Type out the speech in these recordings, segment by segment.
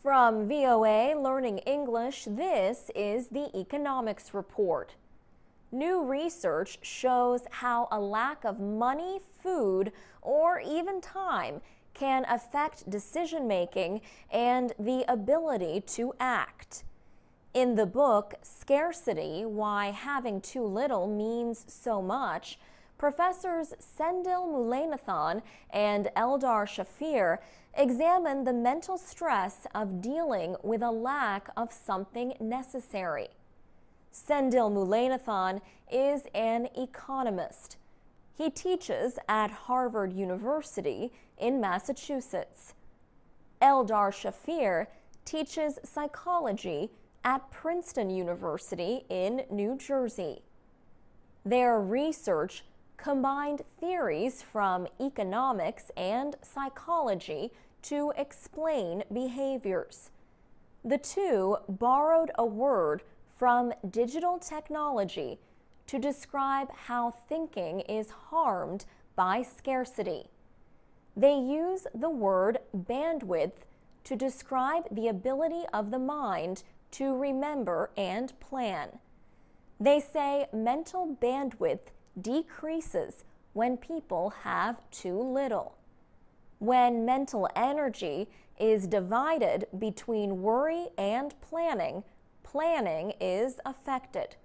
From VOA Learning English, this is the Economics Report. New research shows how a lack of money, food, or even time can affect decision-making and the ability to act. In the book, Scarcity, Why Having Too Little Means So Much, Professors Sendil Mullainathan and Eldar Shafir examine the mental stress of dealing with a lack of something necessary. Sendil Mullainathan is an economist. He teaches at Harvard University in Massachusetts. Eldar Shafir teaches psychology at Princeton University in New Jersey. Their research combined theories from economics and psychology to explain behaviors. The two borrowed a word from digital technology to describe how thinking is harmed by scarcity. They use the word bandwidth to describe the ability of the mind to remember and plan. They say mental bandwidth decreases when people have too little. When mental energy is divided between worry and planning, planning is affected.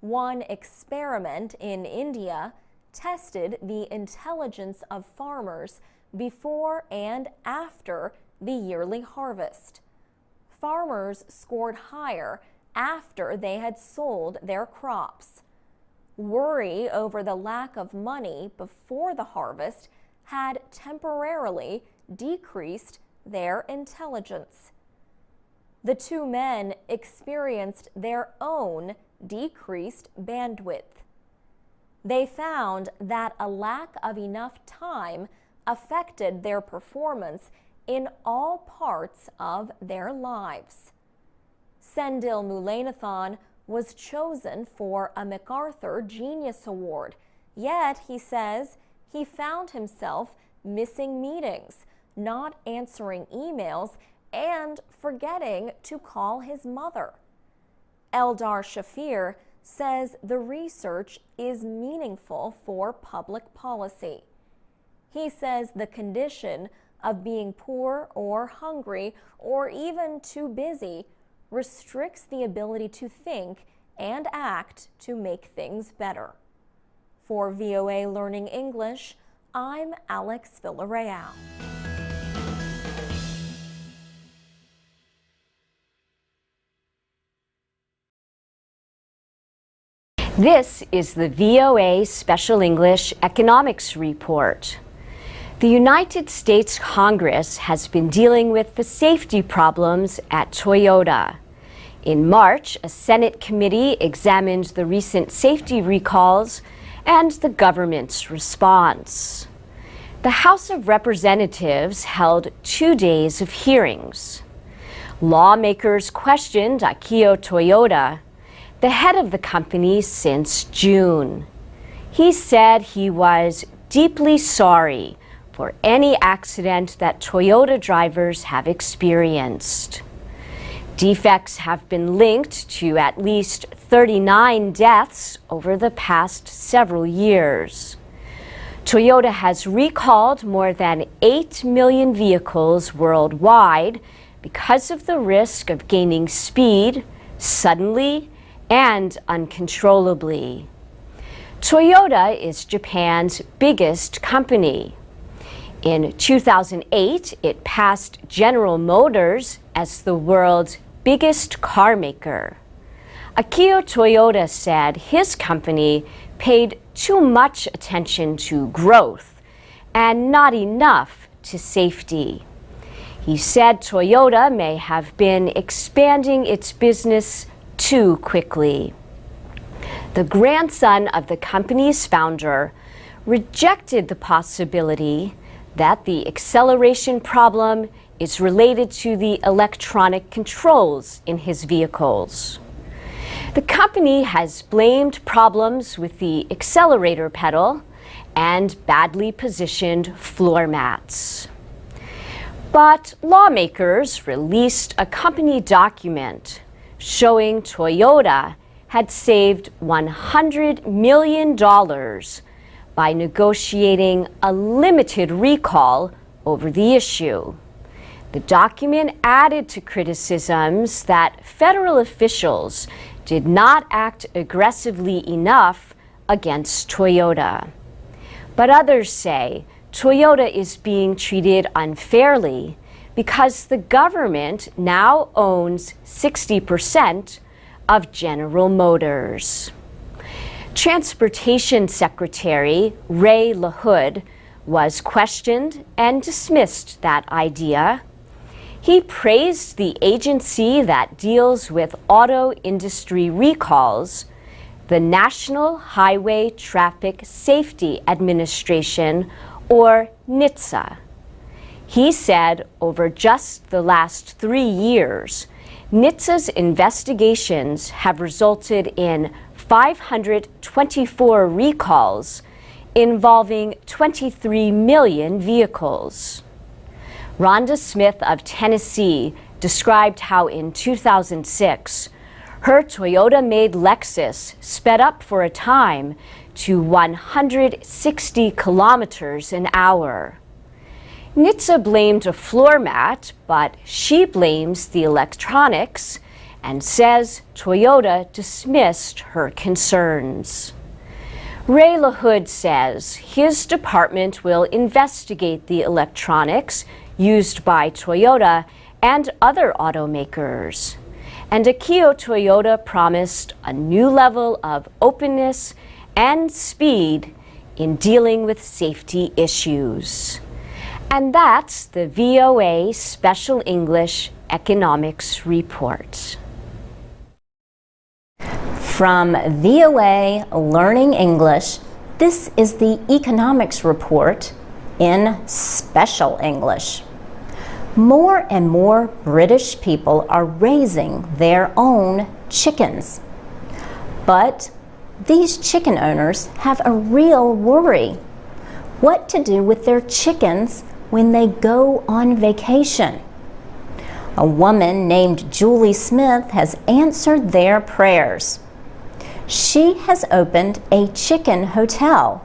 One experiment in India tested the intelligence of farmers before and after the yearly harvest. Farmers scored higher after they had sold their crops. Worry over the lack of money before the harvest had temporarily decreased their intelligence. The two men experienced their own decreased bandwidth. They found that a lack of enough time affected their performance in all parts of their lives. Sendil Mullainathan was chosen for a MacArthur Genius Award, yet he says he found himself missing meetings, not answering emails, and forgetting to call his mother. Eldar Shafir says the research is meaningful for public policy. He says the condition of being poor or hungry or even too busy restricts the ability to think and act to make things better. For VOA Learning English, I'm Alex Villarreal. This is the VOA Special English Economics Report. The United States Congress has been dealing with the safety problems at Toyota. In March, a Senate committee examined the recent safety recalls and the government's response. The House of Representatives held 2 days of hearings. Lawmakers questioned Akio Toyoda, the head of the company since June. He said he was deeply sorry for any accident that Toyota drivers have experienced. Defects have been linked to at least 39 deaths over the past several years. Toyota has recalled more than 8 million vehicles worldwide because of the risk of gaining speed suddenly and uncontrollably. Toyota is Japan's biggest company. In 2008, it passed General Motors as the world's biggest car maker. Akio Toyoda said his company paid too much attention to growth and not enough to safety. He said Toyota may have been expanding its business too quickly. The grandson of the company's founder rejected the possibility that the acceleration problem is related to the electronic controls in his vehicles. The company has blamed problems with the accelerator pedal and badly positioned floor mats. But lawmakers released a company document showing Toyota had saved $100 million by negotiating a limited recall over the issue. The document added to criticisms that federal officials did not act aggressively enough against Toyota. But others say Toyota is being treated unfairly because the government now owns 60% of General Motors. Transportation Secretary Ray LaHood was questioned and dismissed that idea. He praised the agency that deals with auto industry recalls, the National Highway Traffic Safety Administration, or NHTSA. He said over just the last 3 years, NHTSA's investigations have resulted in 524 recalls involving 23 million vehicles. Rhonda Smith of Tennessee described how in 2006, her Toyota-made Lexus sped up for a time to 160 kilometers an hour. NHTSA blamed a floor mat, but she blames the electronics and says Toyota dismissed her concerns. Ray LaHood says his department will investigate the electronics used by Toyota and other automakers. And Akio Toyota promised a new level of openness and speed in dealing with safety issues. And that's the VOA Special English Economics Report. From VOA Learning English, this is the Economics Report in Special English. More and more British people are raising their own chickens. But these chicken owners have a real worry. What to do with their chickens when they go on vacation? A woman named Julie Smith has answered their prayers. She has opened a chicken hotel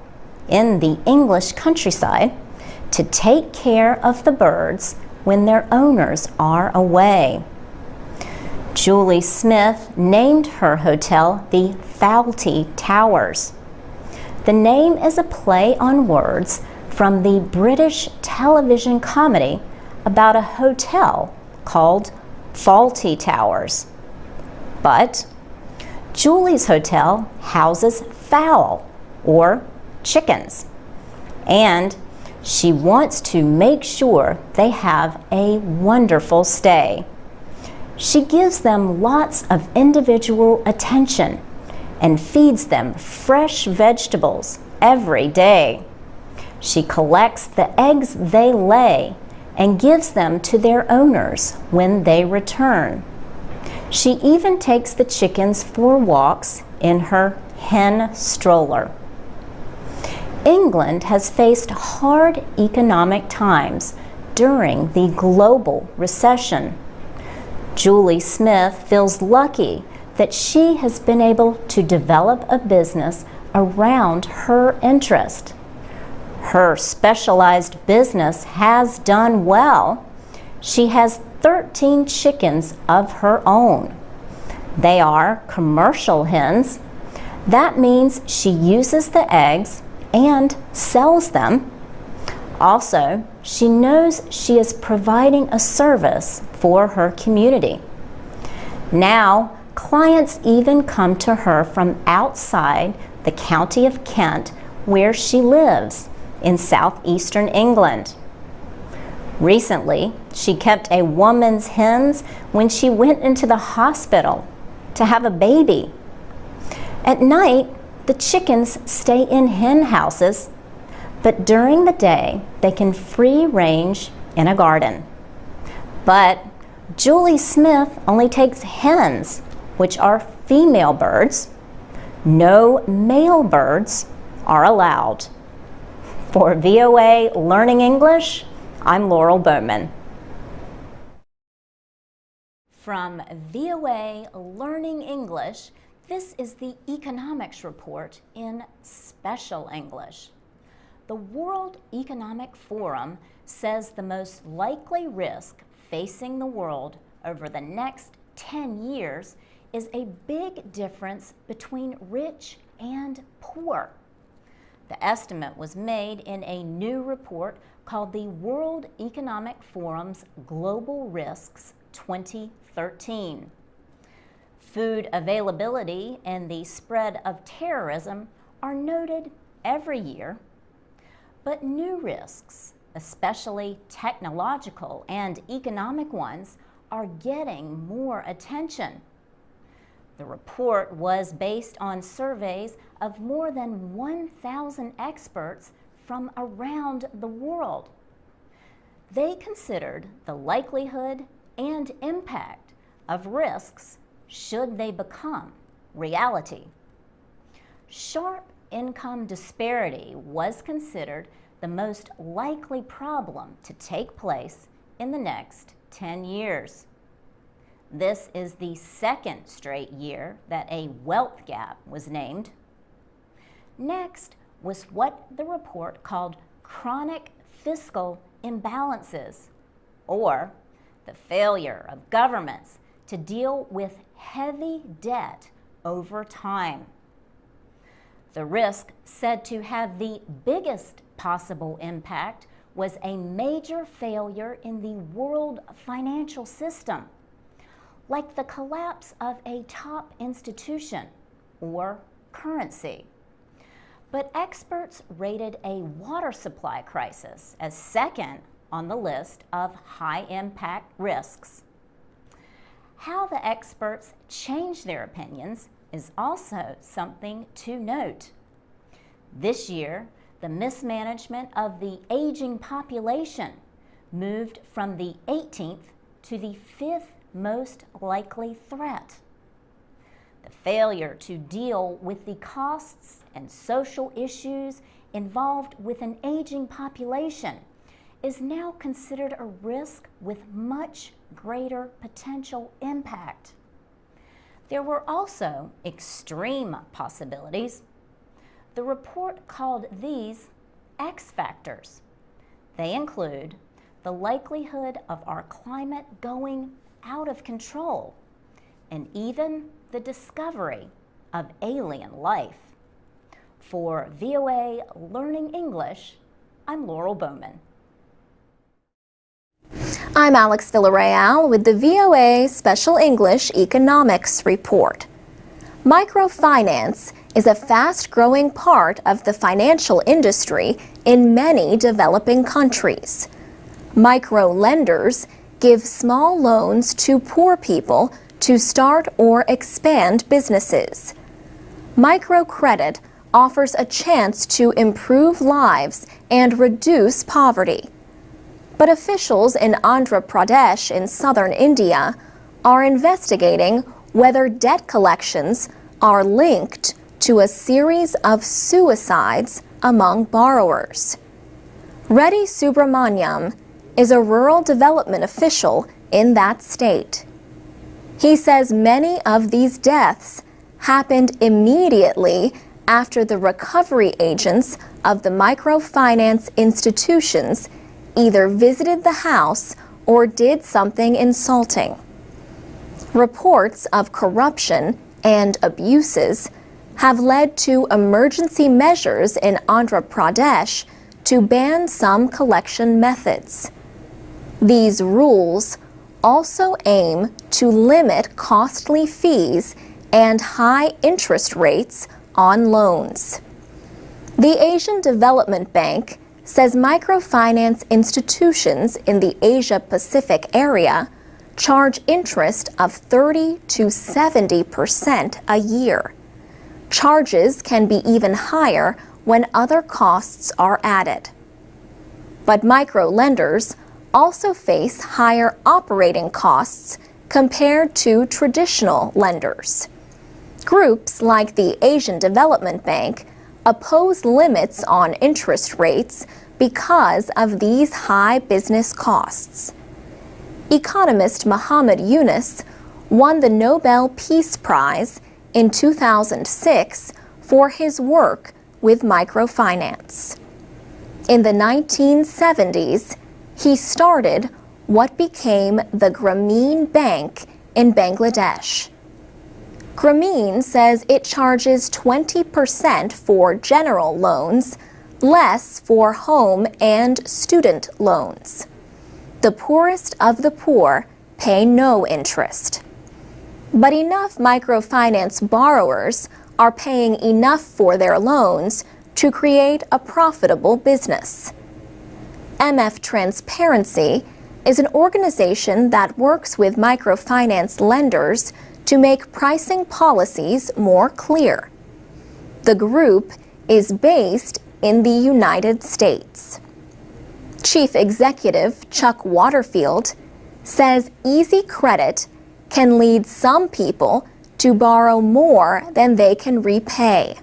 in the English countryside to take care of the birds when their owners are away. Julie Smith named her hotel the Fawlty Towers. The name is a play on words from the British television comedy about a hotel called Fawlty Towers. But Julie's hotel houses fowl, or chickens, and she wants to make sure they have a wonderful stay. She gives them lots of individual attention and feeds them fresh vegetables every day. She collects the eggs they lay and gives them to their owners when they return. She even takes the chickens for walks in her hen stroller. England has faced hard economic times during the global recession. Julie Smith feels lucky that she has been able to develop a business around her interest. Her specialized business has done well. She has 13 chickens of her own. They are commercial hens. That means she uses the eggs and sells them. Also, she knows she is providing a service for her community. Now, clients even come to her from outside the county of Kent, where she lives in southeastern England. Recently, she kept a woman's hens when she went into the hospital to have a baby. At night, the chickens stay in hen houses, but during the day, they can free range in a garden. But Julie Smith only takes hens, which are female birds. No male birds are allowed. For VOA Learning English, I'm Laurel Bowman. From VOA Learning English, this is the Economics Report in Special English. The World Economic Forum says the most likely risk facing the world over the next 10 years is a big difference between rich and poor. The estimate was made in a new report called the World Economic Forum's Global Risks 2013. Food availability and the spread of terrorism are noted every year, but new risks, especially technological and economic ones, are getting more attention. The report was based on surveys of more than 1,000 experts from around the world. They considered the likelihood and impact of risks should they become reality. Sharp income disparity was considered the most likely problem to take place in the next 10 years. This is the second straight year that a wealth gap was named. Next was what the report called chronic fiscal imbalances, or the failure of governments to deal with heavy debt over time. The risk said to have the biggest possible impact was a major failure in the world financial system, like the collapse of a top institution or currency. But experts rated a water supply crisis as second on the list of high-impact risks. How the experts changed their opinions is also something to note. This year, the mismanagement of the aging population moved from the 18th to the 5th most likely threat. The failure to deal with the costs and social issues involved with an aging population is now considered a risk with much greater potential impact. There were also extreme possibilities. The report called these X factors. They include the likelihood of our climate going out of control, and even the discovery of alien life. For VOA Learning English, I'm Laurel Bowman. I'm Alex Villarreal with the VOA Special English Economics Report. Microfinance is a fast-growing part of the financial industry in many developing countries. Micro-lenders give small loans to poor people to start or expand businesses. Microcredit offers a chance to improve lives and reduce poverty. But officials in Andhra Pradesh in southern India are investigating whether debt collections are linked to a series of suicides among borrowers. Reddy Subramaniam is a rural development official in that state. He says many of these deaths happened immediately after the recovery agents of the microfinance institutions either visited the house or did something insulting. Reports of corruption and abuses have led to emergency measures in Andhra Pradesh to ban some collection methods. These rules also aim to limit costly fees and high interest rates on loans. The Asian Development Bank says microfinance institutions in the Asia-Pacific area charge interest of 30% to 70% a year. Charges can be even higher when other costs are added. But micro-lenders also face higher operating costs compared to traditional lenders. Groups like the Asian Development Bank oppose limits on interest rates because of these high business costs. Economist Muhammad Yunus won the Nobel Peace Prize in 2006 for his work with microfinance. In the 1970s, he started what became the Grameen Bank in Bangladesh. Grameen says it charges 20% for general loans, less for home and student loans. The poorest of the poor pay no interest. But enough microfinance borrowers are paying enough for their loans to create a profitable business. MF Transparency is an organization that works with microfinance lenders to make pricing policies more clear. The group is based in the United States. Chief Executive Chuck Waterfield says easy credit can lead some people to borrow more than they can repay.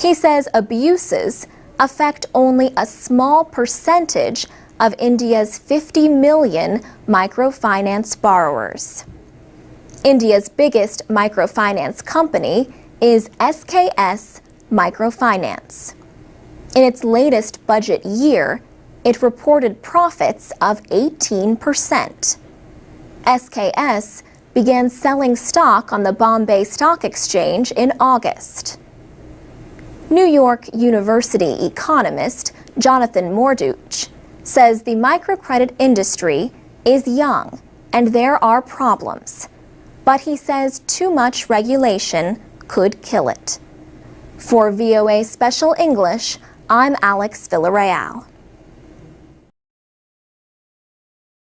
He says abuses affect only a small percentage of India's 50 million microfinance borrowers. India's biggest microfinance company is SKS Microfinance. In its latest budget year, it reported profits of 18%. SKS began selling stock on the Bombay Stock Exchange in August. New York University economist Jonathan Morduch says the microcredit industry is young and there are problems, but he says too much regulation could kill it. For VOA Special English, I'm Alex Villarreal.